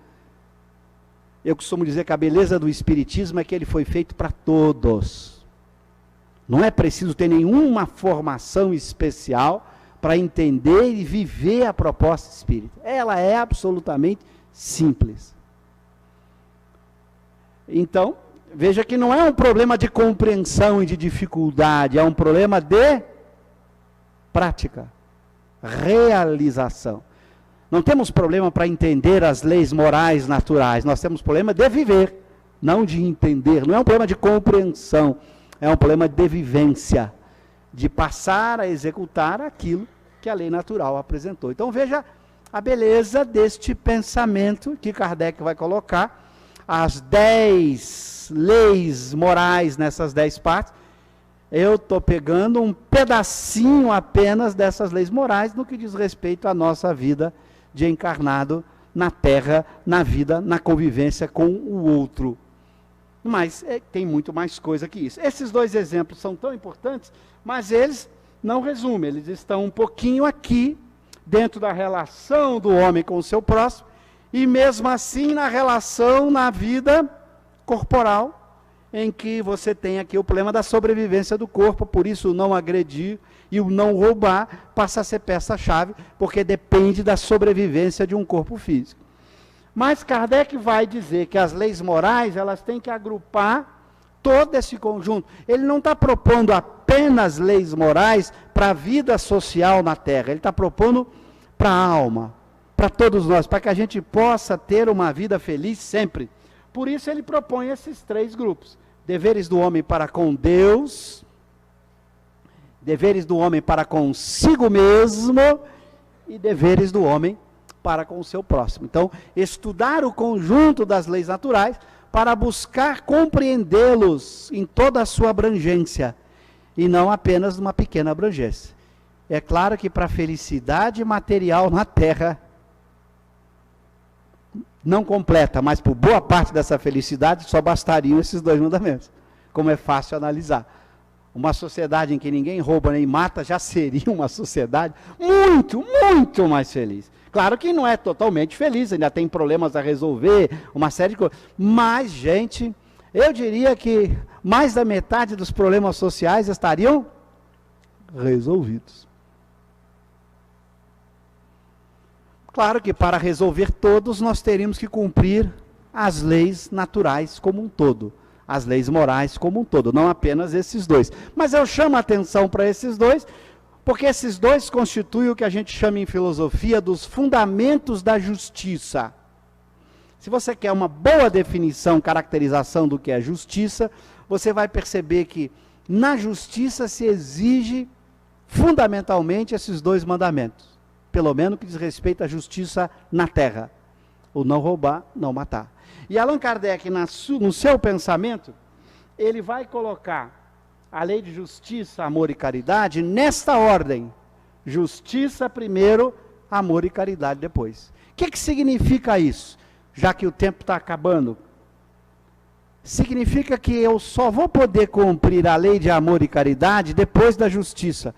S1: Eu costumo dizer que a beleza do espiritismo é que ele foi feito para todos. Não é preciso ter nenhuma formação especial para entender e viver a proposta espírita. Ela é absolutamente simples. Então, veja que não é um problema de compreensão e de dificuldade, é um problema de prática, realização. Não temos problema para entender as leis morais naturais, nós temos problema de viver, não de entender. Não é um problema de compreensão, é um problema de vivência, de passar a executar aquilo que a lei natural apresentou. Então veja a beleza deste pensamento que Kardec vai colocar as 10 leis morais nessas 10 partes, eu estou pegando um pedacinho apenas dessas leis morais no que diz respeito à nossa vida de encarnado na Terra, na vida, na convivência com o outro. Mas tem muito mais coisa que isso. Esses 2 exemplos são tão importantes, mas eles não resumem, eles estão um pouquinho aqui, dentro da relação do homem com o seu próximo, e mesmo assim na relação na vida corporal, em que você tem aqui o problema da sobrevivência do corpo, por isso o não agredir e o não roubar passa a ser peça-chave, porque depende da sobrevivência de um corpo físico. Mas Kardec vai dizer que as leis morais, elas têm que agrupar todo esse conjunto. Ele não está propondo apenas leis morais para a vida social na Terra, ele está propondo para a alma, para todos nós, para que a gente possa ter uma vida feliz sempre. Por isso ele propõe esses 3 grupos: deveres do homem para com Deus, deveres do homem para consigo mesmo e deveres do homem para com o seu próximo. Então, estudar o conjunto das leis naturais para buscar compreendê-los em toda a sua abrangência e não apenas numa pequena abrangência. É claro que para a felicidade material na Terra, não completa, mas por boa parte dessa felicidade só bastariam esses 2 mandamentos, como é fácil analisar. Uma sociedade em que ninguém rouba nem mata já seria uma sociedade muito, muito mais feliz. Claro que não é totalmente feliz, ainda tem problemas a resolver, uma série de coisas. Mas, gente, eu diria que mais da metade dos problemas sociais estariam resolvidos. Claro que para resolver todos nós teríamos que cumprir as leis naturais como um todo, as leis morais como um todo, não apenas esses 2. Mas eu chamo a atenção para esses 2, porque esses 2 constituem o que a gente chama em filosofia dos fundamentos da justiça. Se você quer uma boa definição, caracterização do que é justiça, você vai perceber que na justiça se exige fundamentalmente esses 2 mandamentos. Pelo menos que diz respeito à justiça na Terra. O não roubar, não matar. E Allan Kardec, no seu pensamento, ele vai colocar a lei de justiça, amor e caridade nesta ordem. Justiça primeiro, amor e caridade depois. O que significa isso? Já que o tempo está acabando. Significa que eu só vou poder cumprir a lei de amor e caridade depois da justiça.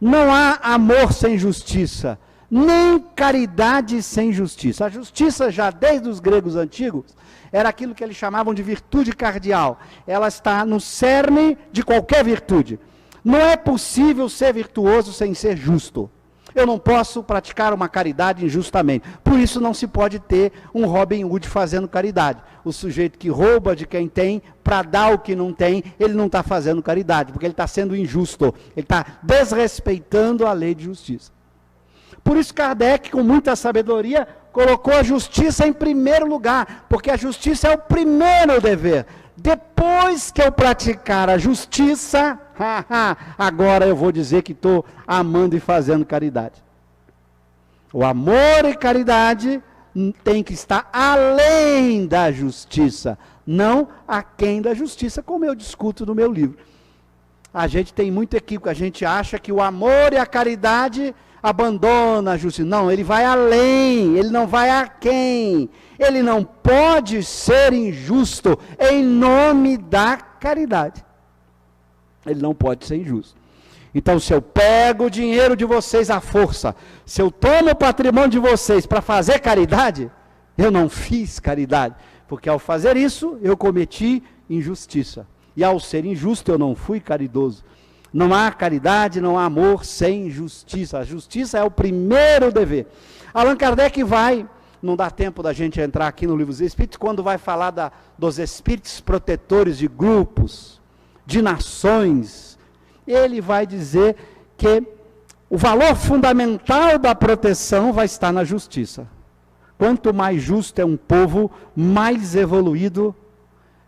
S1: Não há amor sem justiça, nem caridade sem justiça. A justiça, já desde os gregos antigos, era aquilo que eles chamavam de virtude cardial. Ela está no cerne de qualquer virtude. Não é possível ser virtuoso sem ser justo. Eu não posso praticar uma caridade injustamente. Por isso não se pode ter um Robin Hood fazendo caridade. O sujeito que rouba de quem tem para dar o que não tem, ele não está fazendo caridade, porque ele está sendo injusto. Ele está desrespeitando a lei de justiça. Por isso Kardec, com muita sabedoria, colocou a justiça em primeiro lugar, porque a justiça é o primeiro dever. Depois que eu praticar a justiça, agora eu vou dizer que estou amando e fazendo caridade. O amor e caridade tem que estar além da justiça, não aquém da justiça, como eu discuto no meu livro. A gente tem muito equívoco, a gente acha que o amor e a caridade abandona a justiça. Não, ele vai além, ele não vai aquém. Ele não pode ser injusto em nome da caridade. Ele não pode ser injusto. Então, se eu pego o dinheiro de vocês à força, se eu tomo o patrimônio de vocês para fazer caridade, eu não fiz caridade, porque ao fazer isso, eu cometi injustiça. E ao ser injusto, eu não fui caridoso. Não há caridade, não há amor sem justiça. A justiça é o primeiro dever. Allan Kardec vai, não dá tempo da gente entrar aqui no Livro dos Espíritos, quando vai falar dos espíritos protetores de grupos, de nações, ele vai dizer que o valor fundamental da proteção vai estar na justiça. Quanto mais justo é um povo, mais evoluído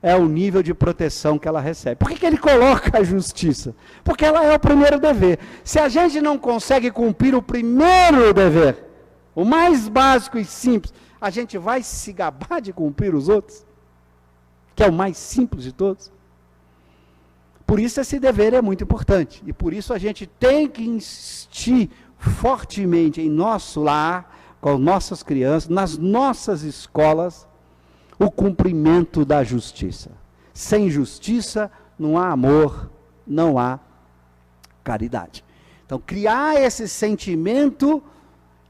S1: é o nível de proteção que ela recebe. Por que ele coloca a justiça? Porque ela é o primeiro dever. Se a gente não consegue cumprir o primeiro dever, o mais básico e simples, a gente vai se gabar de cumprir os outros? que é o mais simples de todos. Por isso esse dever é muito importante, e por isso a gente tem que insistir fortemente em nosso lar, com nossas crianças, nas nossas escolas, o cumprimento da justiça. Sem justiça não há amor, não há caridade. Então, criar esse sentimento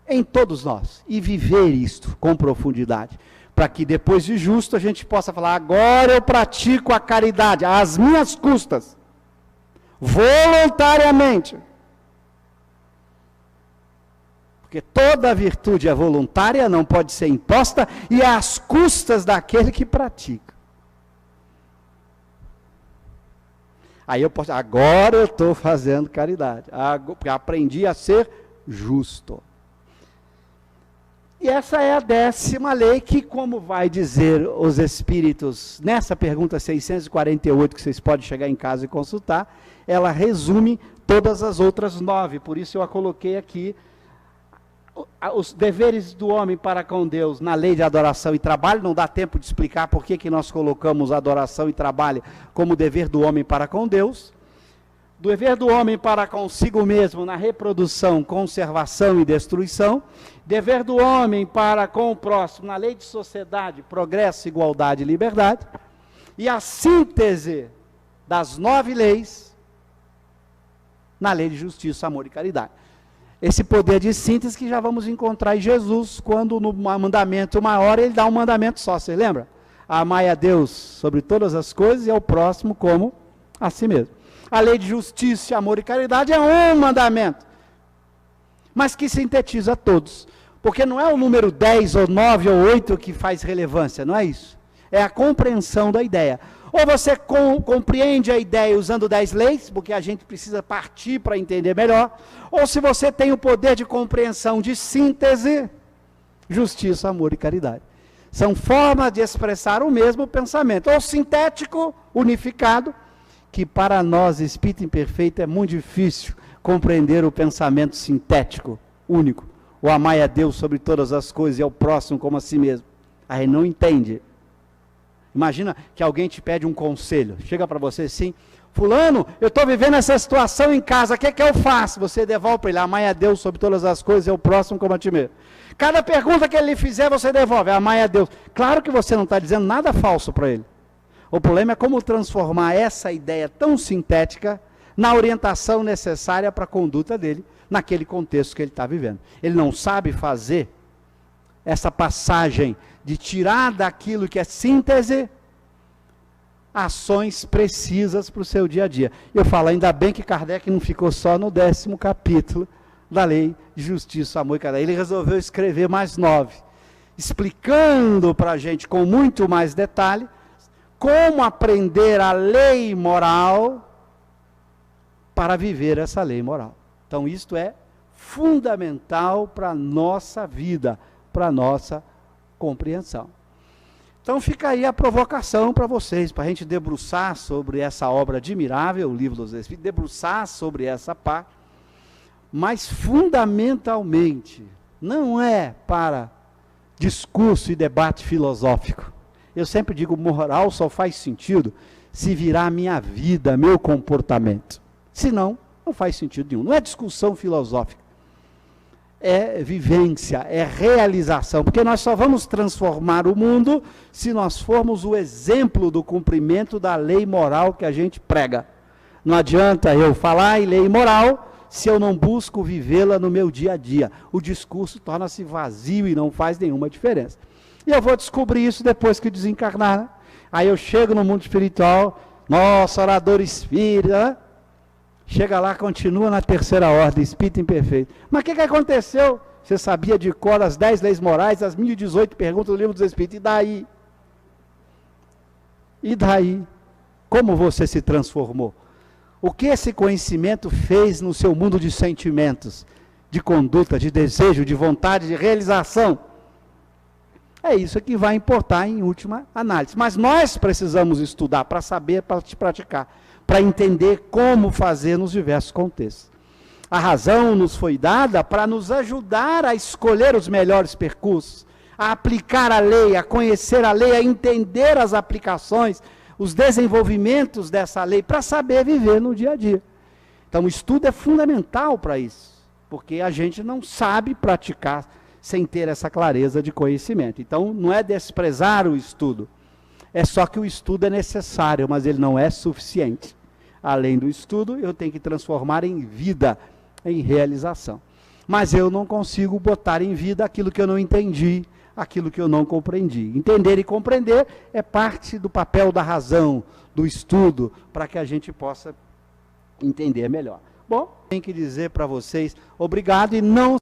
S1: em todos nós e viver isto com profundidade, para que depois de justo a gente possa falar: agora eu pratico a caridade às minhas custas, voluntariamente. Porque toda virtude é voluntária, não pode ser imposta, e é às custas daquele que pratica. Aí eu posso, agora eu estou fazendo caridade, porque aprendi a ser justo. E essa é a 10ª lei que, como vai dizer os Espíritos, nessa pergunta 648, que vocês podem chegar em casa e consultar, ela resume todas as outras 9, por isso eu a coloquei aqui. Os deveres do homem para com Deus na lei de adoração e trabalho, não dá tempo de explicar por que nós colocamos adoração e trabalho como dever do homem para com Deus. Do dever do homem para consigo mesmo na reprodução, conservação e destruição. Dever do homem para com o próximo na lei de sociedade, progresso, igualdade e liberdade. E a síntese das 9 leis na lei de justiça, amor e caridade. Esse poder de síntese que já vamos encontrar em Jesus, quando no mandamento maior ele dá um mandamento só, você lembra? Amai a Deus sobre todas as coisas e ao próximo como a si mesmo. A lei de justiça, amor e caridade é um mandamento, mas que sintetiza todos, porque não é o número 10 ou 9 ou 8 que faz relevância, não é isso? É a compreensão da ideia. Ou você compreende a ideia usando 10 leis, porque a gente precisa partir para entender melhor, ou se você tem o poder de compreensão de síntese, justiça, amor e caridade. São formas de expressar o mesmo pensamento, ou sintético, unificado, que para nós, espírito imperfeito, é muito difícil compreender o pensamento sintético, único. O amai a Deus sobre todas as coisas e ao próximo como a si mesmo. Aí não entende. Imagina que alguém te pede um conselho, chega para você assim: fulano, eu estou vivendo essa situação em casa, o que eu faço? Você devolve para ele: amai a Deus sobre todas as coisas e ao próximo como a ti mesmo. Cada pergunta que ele lhe fizer, você devolve: amai a Deus. Claro que você não está dizendo nada falso para ele. O problema é como transformar essa ideia tão sintética na orientação necessária para a conduta dele, naquele contexto que ele está vivendo. Ele não sabe fazer essa passagem de tirar daquilo que é síntese, ações precisas para o seu dia a dia. Eu falo, ainda bem que Kardec não ficou só no 10º capítulo da lei de justiça, amor e caridade. Ele resolveu escrever mais 9, explicando para a gente com muito mais detalhe como aprender a lei moral para viver essa lei moral. Então isto é fundamental para a nossa vida, para a nossa compreensão. Então fica aí a provocação para vocês, para a gente debruçar sobre essa obra admirável, o Livro dos Espíritos, debruçar sobre essa parte, mas fundamentalmente não é para discurso e debate filosófico. Eu sempre digo, moral só faz sentido se virar a minha vida, meu comportamento. Senão, não faz sentido nenhum. Não é discussão filosófica. É vivência, é realização, porque nós só vamos transformar o mundo se nós formos o exemplo do cumprimento da lei moral que a gente prega. Não adianta eu falar em lei moral se eu não busco vivê-la no meu dia a dia. O discurso torna-se vazio e não faz nenhuma diferença. E eu vou descobrir isso depois que desencarnar, né? Aí eu chego no mundo espiritual, nossa, orador espírita, né? Chega lá, continua na 3ª ordem, espírito imperfeito. Mas o que aconteceu? Você sabia de cor as 10 leis morais, as 1018 perguntas do Livro dos Espíritos, e daí? E daí? Como você se transformou? O que esse conhecimento fez no seu mundo de sentimentos, de conduta, de desejo, de vontade, de realização? É isso que vai importar em última análise. Mas nós precisamos estudar para saber, para praticar, para entender como fazer nos diversos contextos. A razão nos foi dada para nos ajudar a escolher os melhores percursos, a aplicar a lei, a conhecer a lei, a entender as aplicações, os desenvolvimentos dessa lei, para saber viver no dia a dia. Então, o estudo é fundamental para isso, porque a gente não sabe praticar sem ter essa clareza de conhecimento. Então, não é desprezar o estudo, é só que o estudo é necessário, mas ele não é suficiente. Além do estudo, eu tenho que transformar em vida, em realização. Mas eu não consigo botar em vida aquilo que eu não entendi, aquilo que eu não compreendi. Entender e compreender é parte do papel da razão, do estudo, para que a gente possa entender melhor. Bom, tenho que dizer para vocês obrigado e não